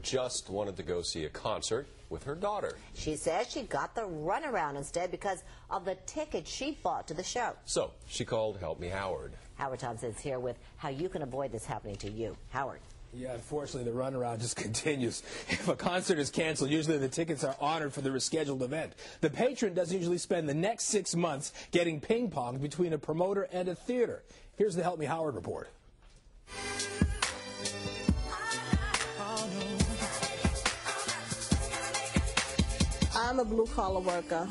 just wanted to go see a concert with her daughter. She says she got the runaround instead because of the ticket she bought to the show. So she called Help Me Howard. Howard Thompson's here with how you can avoid this happening to you. Howard. Yeah, unfortunately, the runaround just continues. If a concert is canceled, usually the tickets are honored for the rescheduled event. The patron doesn't usually spend the next 6 months getting ping-ponged between a promoter and a theater. Here's the Help Me Howard report. I'm a blue-collar worker.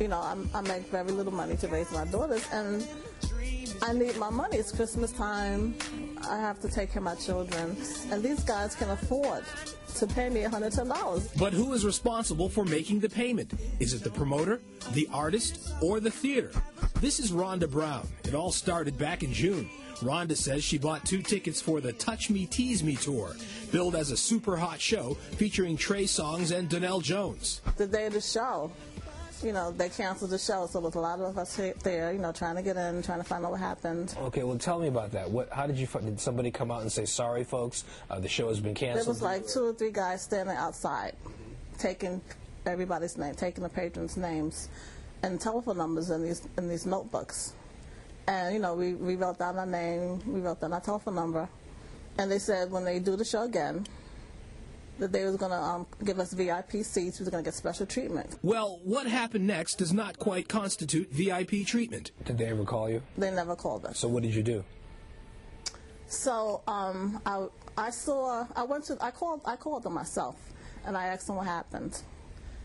You know, I make very little money to raise my daughters, and I need my money. It's Christmas time. I have to take care of my children, and these guys can afford to pay me $110. But who is responsible for making the payment? Is it the promoter, the artist, or the theater? This is Rhonda Brown. It all started back in June. Rhonda says she bought 2 tickets for the Touch Me, Tease Me tour, billed as a super hot show featuring Trey Songz and Donnell Jones. The day of the show, you know, they canceled the show, so there was a lot of us there, you know, trying to get in, trying to find out what happened. Okay, well, tell me about that. How did somebody come out and say, sorry, folks, the show has been canceled? There was like 2 or 3 guys standing outside, taking everybody's name, taking the patrons' names and telephone numbers in these notebooks. And, you know, we wrote down our name, we wrote down our telephone number, and they said when they do the show again, that they was going to give us VIP seats, we was going to get special treatment. Well, what happened next does not quite constitute VIP treatment. Did they ever call you? They never called us. So what did you do? So I called them myself, and I asked them what happened.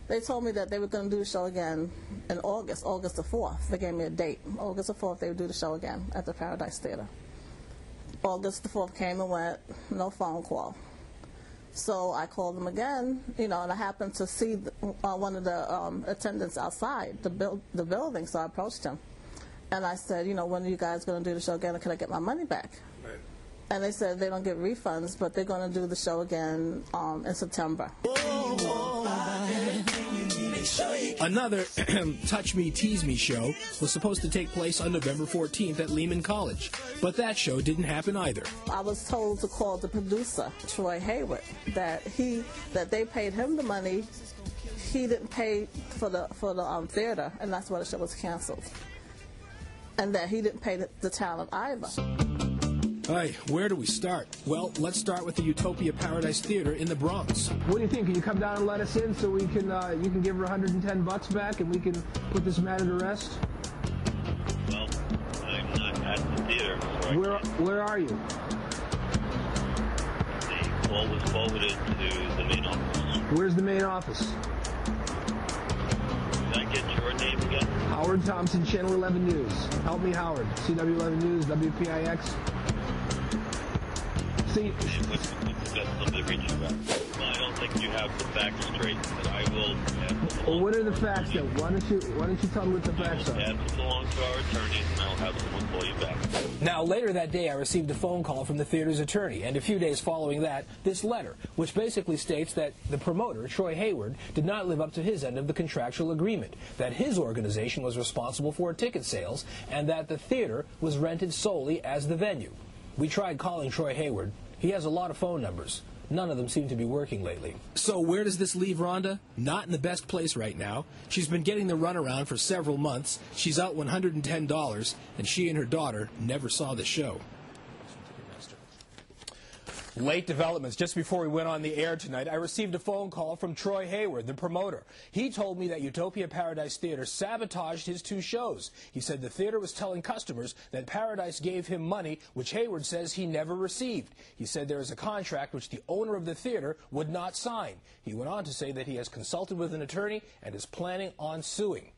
They told me that they were going to do the show again in August the 4th. They gave me a date. August the 4th, they would do the show again at the Paradise Theater. August the 4th came and went, no phone call. So I called them again, you know, and I happened to see one of the attendants outside the building, so I approached him. And I said, you know, when are you guys going to do the show again, and can I get my money back? Right. And they said they don't get refunds, but they're going to do the show again in September. Another Touch Me, Tease Me show was supposed to take place on November 14th at Lehman College, but that show didn't happen either. I was told to call the producer, Troy Hayward, that they paid him the money, he didn't pay for the theater, and that's why the show was canceled, and that he didn't pay the talent either. Hey, where do we start? Well, let's start with the Utopia Paradise Theater in the Bronx. What do you think? Can you come down and let us in so we can, you can give her $110 back and we can put this matter to rest? Well, I'm not at the theater. So where are you? The call was forwarded to the main office. Where's the main office? Did I get your name again? Howard Thompson, Channel 11 News. Help me, Howard. CW11 News, WPIX. See, what's the best number to reach you at? Well, I don't think you have the facts straight, but I will. Well, what are the facts then? Why don't you tell me what the facts are? Pass them along to our attorneys, and I'll have someone call you back. Now, later that day, I received a phone call from the theater's attorney, and a few days following that, this letter, which basically states that the promoter, Troy Hayward, did not live up to his end of the contractual agreement, that his organization was responsible for ticket sales, and that the theater was rented solely as the venue. We tried calling Troy Hayward. He has a lot of phone numbers. None of them seem to be working lately. So where does this leave Rhonda? Not in the best place right now. She's been getting the runaround for several months. She's out $110, and she and her daughter never saw the show. Late developments. Just before we went on the air tonight, I received a phone call from Troy Hayward, the promoter. He told me that Utopia Paradise Theater sabotaged his 2 shows. He said the theater was telling customers that Paradise gave him money, which Hayward says he never received. He said there is a contract which the owner of the theater would not sign. He went on to say that he has consulted with an attorney and is planning on suing.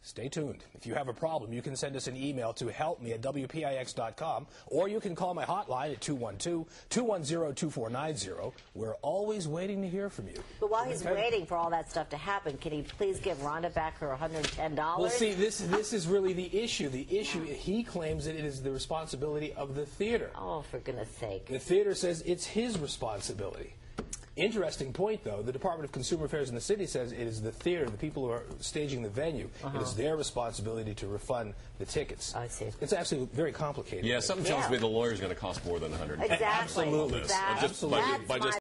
Stay tuned. If you have a problem, you can send us an email to helpme@WPIX.com, or you can call my hotline at 212-210-2490. We're always waiting to hear from you. But while he's waiting for all that stuff to happen, can he please give Rhonda back her $110? Well, see, this is really the issue. The issue, he claims that it is the responsibility of the theater. Oh, for goodness sake. The theater says it's his responsibility. Interesting point, though. The Department of Consumer Affairs in the city says it is the theater, the people who are staging the venue, it is their responsibility to refund the tickets. I see. It's actually very complicated. Yeah, something tells me the lawyer's going to cost more than $110. Exactly. Absolutely. That's By just